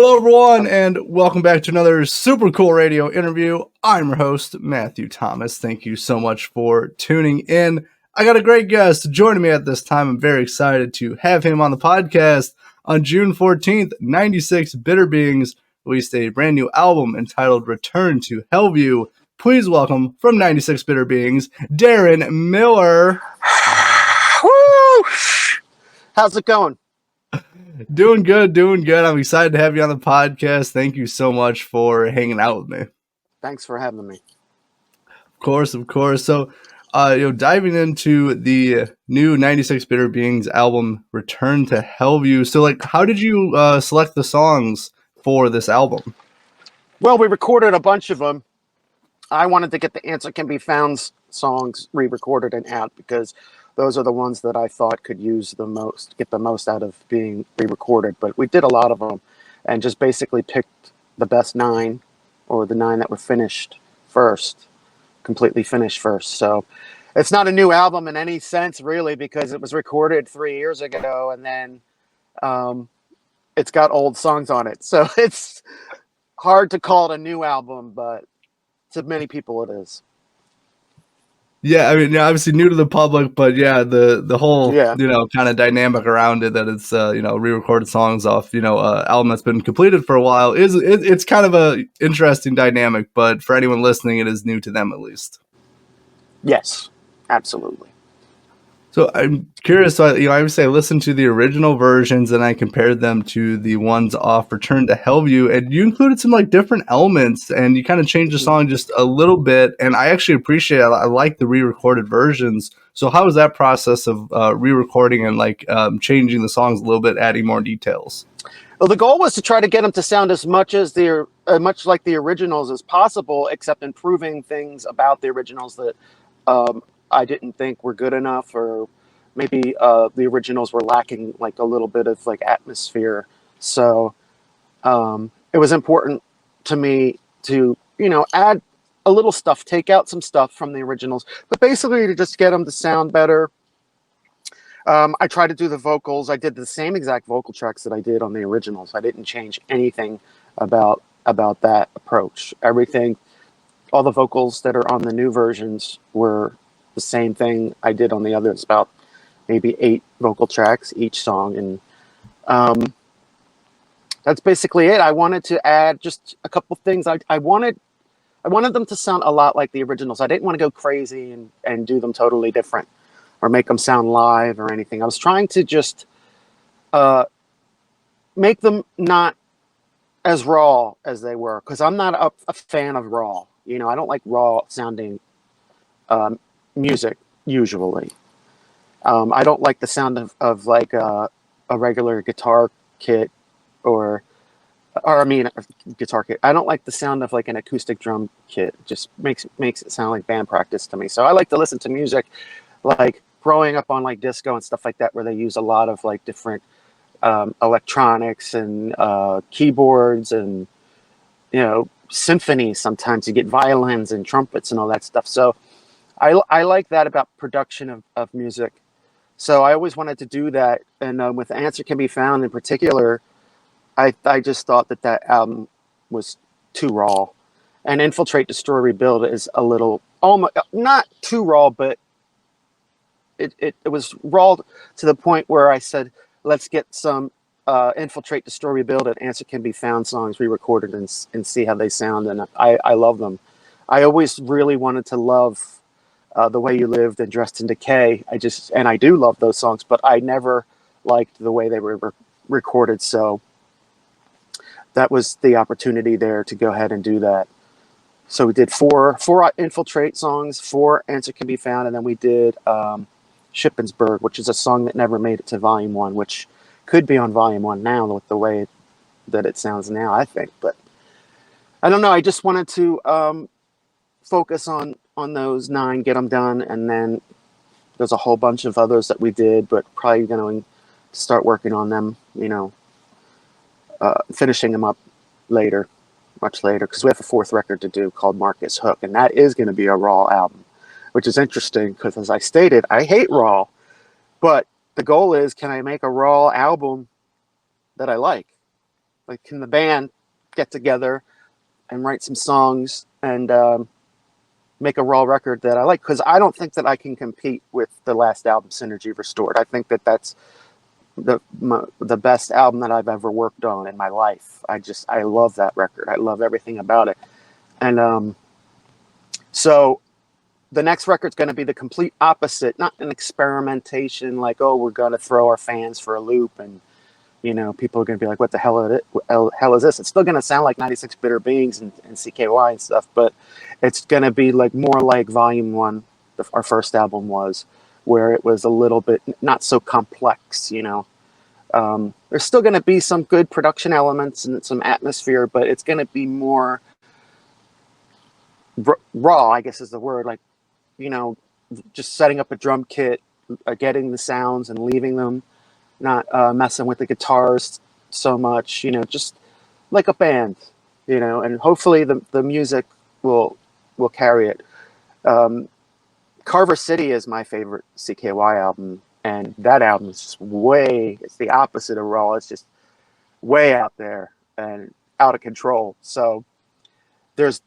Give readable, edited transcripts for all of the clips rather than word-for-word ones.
Hello, everyone, and welcome back to another super cool radio interview. I'm your host, Matthew Thomas. Thank you so much for tuning in. I got a great guest joining me at this time. I'm very excited to have him on the podcast. On June 14th, 96 Bitter Beings released a brand new album entitled Return to Hellview. Please welcome, from 96 Bitter Beings, Deron Miller. Woo! How's it going? Doing good. I'm excited to have you on the podcast. Thank you so much for hanging out with me. Thanks for having me. Of course. So, diving into the new 96 Bitter Beings album, Return to Hellview. So, how did you select the songs for this album? Well, we recorded a bunch of them. I wanted to get the Answer Can Be Found songs re-recorded and out because those are the ones that I thought could use the most, get the most out of being re-recorded. But we did a lot of them and just basically picked the best 9 or the 9 that were finished first, completely finished first. So it's not a new album in any sense, really, because it was recorded 3 years ago and then it's got old songs on it. So it's hard to call it a new album, but to many people it is. Yeah, I mean, obviously new to the public, but the whole kind of dynamic around it, that it's re-recorded songs off album that's been completed for a while, it's kind of a interesting dynamic. But for anyone listening, it is new to them at least. Yes, absolutely. So I'm curious. So I would say I listened to the original versions and I compared them to the ones off Return to Hellview, and you included some different elements and you kind of changed the song just a little bit. And I actually appreciate it. I like the re-recorded versions. So how was that process of re-recording and changing the songs a little bit, adding more details? Well, the goal was to try to get them to sound as much like the originals as possible, except improving things about the originals that I didn't think were good enough, or maybe the originals were lacking a little bit of atmosphere. So it was important to me to add a little stuff, take out some stuff from the originals, but basically to just get them to sound better. I tried to do the vocals. I did the same exact vocal tracks that I did on the originals. I didn't change anything about that approach. Everything, all the vocals that are on the new versions were the same thing I did on the others, about maybe 8 vocal tracks each song. And that's basically it. I wanted to add just a couple things. I wanted them to sound a lot like the originals. I didn't want to go crazy and do them totally different or make them sound live or anything. I was trying to just make them not as raw as they were, because I'm not a fan of raw. I don't like raw sounding music usually. I don't like the sound of a regular guitar kit or I mean a guitar kit. I don't like the sound of an acoustic drum kit. It just makes it sound like band practice to me. So I like to listen to music growing up on disco and stuff like that, where they use a lot of different electronics and keyboards and symphonies. Sometimes you get violins and trumpets and all that stuff. So I like that about production of music. So I always wanted to do that. And with Answer Can Be Found in particular, I just thought that album was too raw. And Infiltrate, Destroy, Rebuild is a little, almost not too raw, but it was raw to the point where I said, let's get some Infiltrate, Destroy, Rebuild and Answer Can Be Found songs re-recorded and see how they sound. And I love them. I always really wanted to love The Way You Lived and Dressed in Decay. And I do love those songs, but I never liked the way they were recorded. So that was the opportunity there to go ahead and do that. So we did four Infiltrate songs, 4 Answer Can Be Found, and then we did Shippensburg, which is a song that never made it to Volume 1, which could be on Volume 1 now with the way that it sounds now, I think. But I don't know. I just wanted to focus on those 9, get them done, and then there's a whole bunch of others that we did, but probably going to start working on them, finishing them up later, much later, because we have a 4th record to do called Marcus Hook, and that is going to be a raw album, which is interesting because, as I stated, I hate raw, but the goal is, can I make a raw album that I like? like, can the band get together and write some songs and make a raw record that I like? Because I don't think that I can compete with the last album, Synergy Restored. I think that that's the best album that I've ever worked on in my life. I love that record. I love everything about it. And so the next record's going to be the complete opposite, not an experimentation like, oh, we're going to throw our fans for a loop and, you know, people are going to be like, what the hell is this? It's still going to sound like 96 Bitter Beings and CKY and stuff, but it's going to be like more like Volume 1, our first album was, where it was a little bit not so complex, you know. There's still going to be some good production elements and some atmosphere, but it's going to be more raw, I guess is the word, like, you know, just setting up a drum kit, getting the sounds and leaving them, not messing with the guitars so much, you know, just like a band, you know, and hopefully the music will carry it. Carver City is my favorite CKY album, and that album is just it's the opposite of raw. It's just way out there and out of control. So there's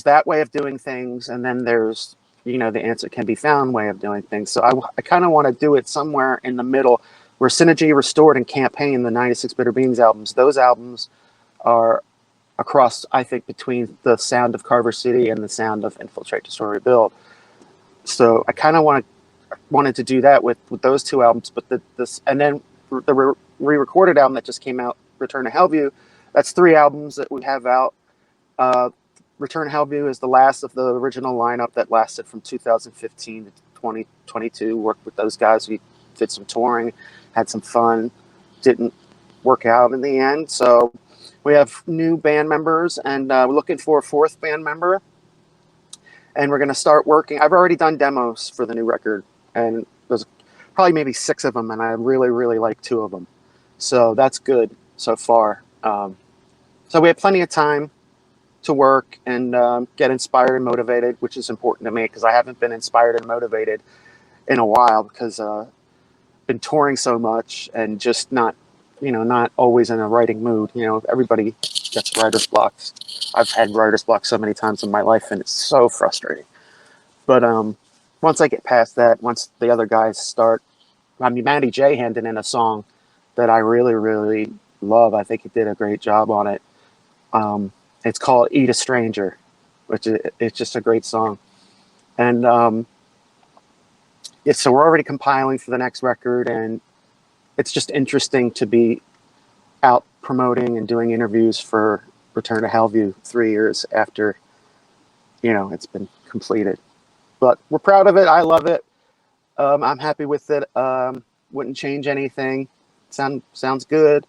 that way of doing things, and then there's, you know, the Answer Can Be Found way of doing things. So I kind of want to do it somewhere in the middle, where Synergy Restored and Campaign, the 96 Bitter Beings albums, those albums are across, I think, between the sound of Carver City and the sound of Infiltrate, Destroy, Rebuild. So I kind of wanted to do that with those two albums, but and then the re-recorded album that just came out, Return to Hellview, that's 3 albums that we have out. Return to Hellview is the last of the original lineup that lasted from 2015 to 2022. Worked with those guys. We did some touring, had some fun. Didn't work out in the end. So we have new band members, and we're looking for a 4th band member. And we're going to start working. I've already done demos for the new record, and there's probably maybe 6 of them, and I really, really like 2 of them. So that's good so far. So we have plenty of time to work and get inspired and motivated, which is important to me because I haven't been inspired and motivated in a while because I've been touring so much and just not always in a writing mood. You know, everybody gets writer's blocks. I've had writer's blocks so many times in my life, and it's so frustrating. But once I get past that, once the other guys start, I mean, Matty J handed in a song that I really, really love. I think he did a great job on it. It's called Eat a Stranger, which it's just a great song. And so we're already compiling for the next record, and it's just interesting to be out promoting and doing interviews for Return to Hellview 3 years after, you know, it's been completed. But we're proud of it. I love it. I'm happy with it. Wouldn't change anything. Sounds good.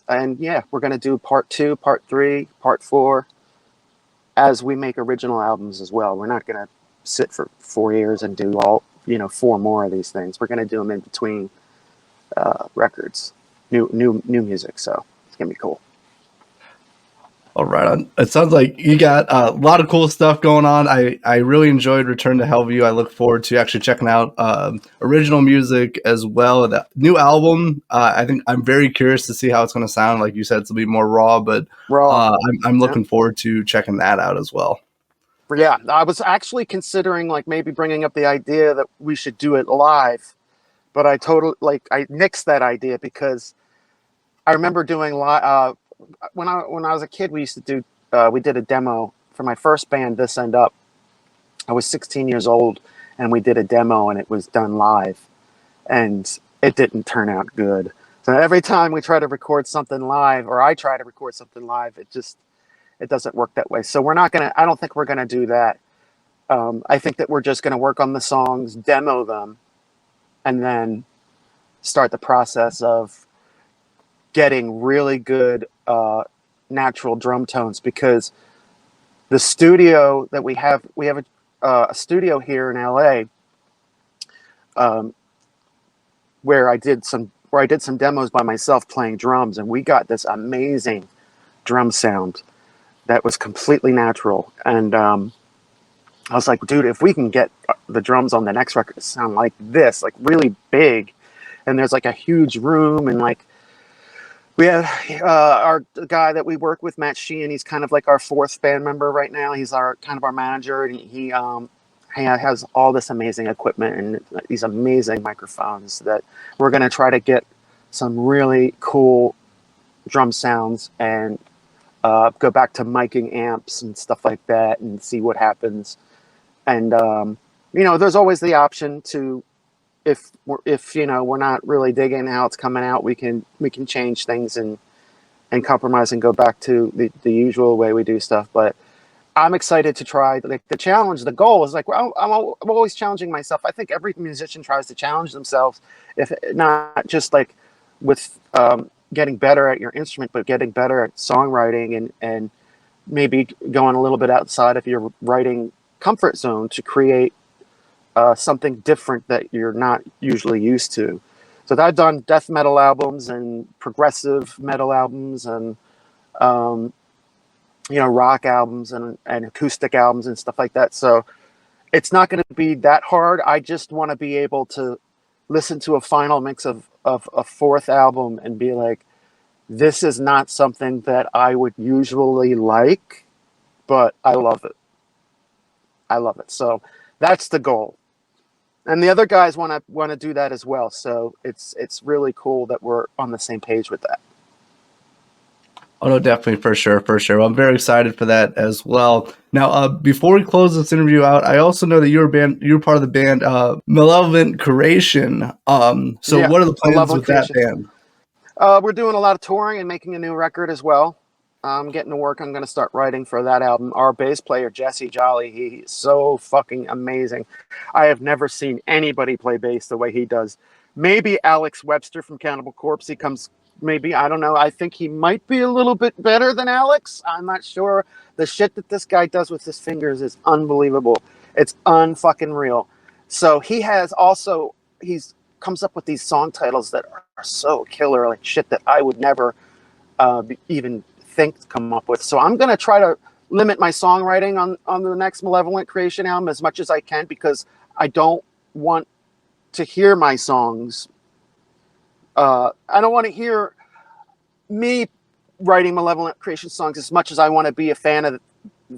And yeah, we're going to do part 2, part 3, part 4 as we make original albums as well. We're not going to sit for 4 years and do 4 more of these things. We're going to do them in between records, new music. So it's going to be cool. All right. It sounds like you got a lot of cool stuff going on. I really enjoyed Return to Hellview. I look forward to actually checking out original music as well. The new album, I think I'm very curious to see how it's going to sound. Like you said, it's going to be more raw, but I'm looking forward to checking that out as well. Yeah, I was actually considering like maybe bringing up the idea that we should do it live, but I nixed that idea because I remember doing live. When I was a kid, we used to do we did a demo for my first band, This End Up. I was 16 years old, and we did a demo, and it was done live, and it didn't turn out good. So every time we try to record something live, or I try to record something live, it doesn't work that way. So I don't think we're gonna do that. I think that we're just gonna work on the songs, demo them, and then start the process of getting really good natural drum tones, because the studio that we have a studio here in LA where I did some demos by myself playing drums, and we got this amazing drum sound that was completely natural. And I was like, dude, if we can get the drums on the next record to sound like this, like really big, and there's like a huge room and like We have the guy that we work with, Matt Sheehan. He's kind of like our fourth band member right now. He's our kind of our manager, and he has all this amazing equipment and these amazing microphones that we're going to try to get some really cool drum sounds and go back to miking amps and stuff like that and see what happens. And there's always the option to, if we're not really digging how it's coming out, we can change things and compromise and go back to the usual way we do stuff. But I'm excited to try, like, the challenge. The goal is like, well, I'm always challenging myself. I think every musician tries to challenge themselves, if not just like with getting better at your instrument, but getting better at songwriting and maybe going a little bit outside of your writing comfort zone to create something different that you're not usually used to. So I've done death metal albums and progressive metal albums and rock albums and acoustic albums and stuff like that. So it's not going to be that hard. I just want to be able to listen to a final mix of a fourth album and be like, this is not something that I would usually like, but I love it. I love it. So that's the goal. And the other guys want to do that as well. So it's really cool that we're on the same page with that. Oh no, definitely, for sure. Well, I'm very excited for that as well. Now, before we close this interview out, I also know that you're part of the band Malevolent Creation. So what are the plans with that band? We're doing a lot of touring and making a new record as well. I'm getting to work. I'm going to start writing for that album. Our bass player, Jesse Jolly, he's so fucking amazing. I have never seen anybody play bass the way he does. Maybe Alex Webster from Cannibal Corpse. He comes, maybe, I don't know. I think he might be a little bit better than Alex. I'm not sure. The shit that this guy does with his fingers is unbelievable. It's unfucking real. So he's comes up with these song titles that are so killer, like shit that I would never even think to come up with. So I'm going to try to limit my songwriting on the next Malevolent Creation album as much as I can, because I don't want to hear my songs. I don't want to hear me writing Malevolent Creation songs as much as I want to be a fan of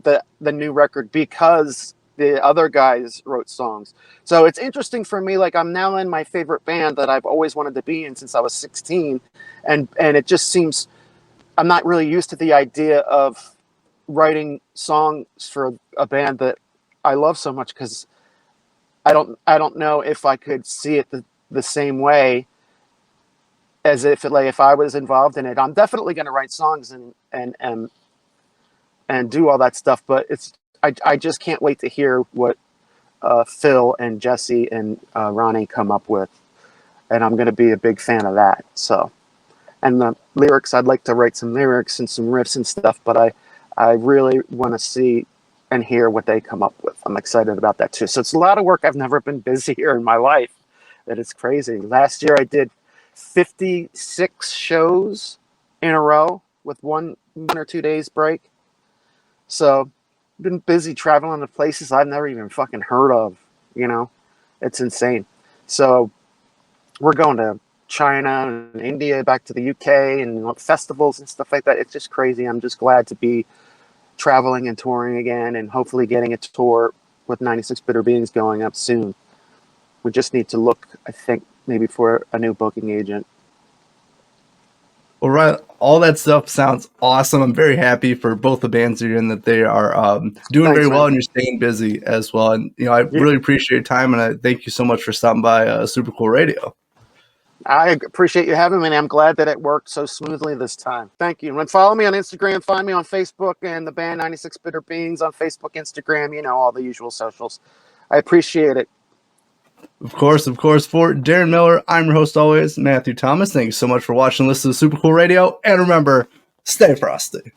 the new record, because the other guys wrote songs. So it's interesting for me. Like, I'm now in my favorite band that I've always wanted to be in since I was 16. And it just seems, I'm not really used to the idea of writing songs for a band that I love so much, because I don't know if I could see it the same way as if I was involved in it. I'm definitely going to write songs and do all that stuff, but I just can't wait to hear what Phil and Jesse and Ronnie come up with, and I'm going to be a big fan of that. So, and the lyrics, I'd like to write some lyrics and some riffs and stuff, but I really want to see and hear what they come up with. I'm excited about that too. So it's a lot of work. I've never been busier in my life. That is crazy. Last year I did 56 shows in a row with one or 2 days break. So I've been busy traveling to places I've never even fucking heard of. It's insane. So we're going to China and India, back to the UK, and festivals and stuff like that. It's just crazy. I'm just glad to be traveling and touring again, and hopefully getting a tour with 96 Bitter Beings going up soon. We just need to look, I think, maybe for a new booking agent. All right, all that stuff sounds awesome. I'm very happy for both the bands you're in, that they are doing very well, and you're staying busy as well. And I really appreciate your time, and I thank you so much for stopping by Super Cool Radio. I appreciate you having me, and I'm glad that it worked so smoothly this time. Thank you. And follow me on Instagram, find me on Facebook, and the band 96 Bitter Beings on Facebook, Instagram, all the usual socials. I appreciate it. Of course. For Deron Miller, I'm your host always, Matthew Thomas. Thank you so much for watching and listening to Super Cool Radio. And remember, stay frosty.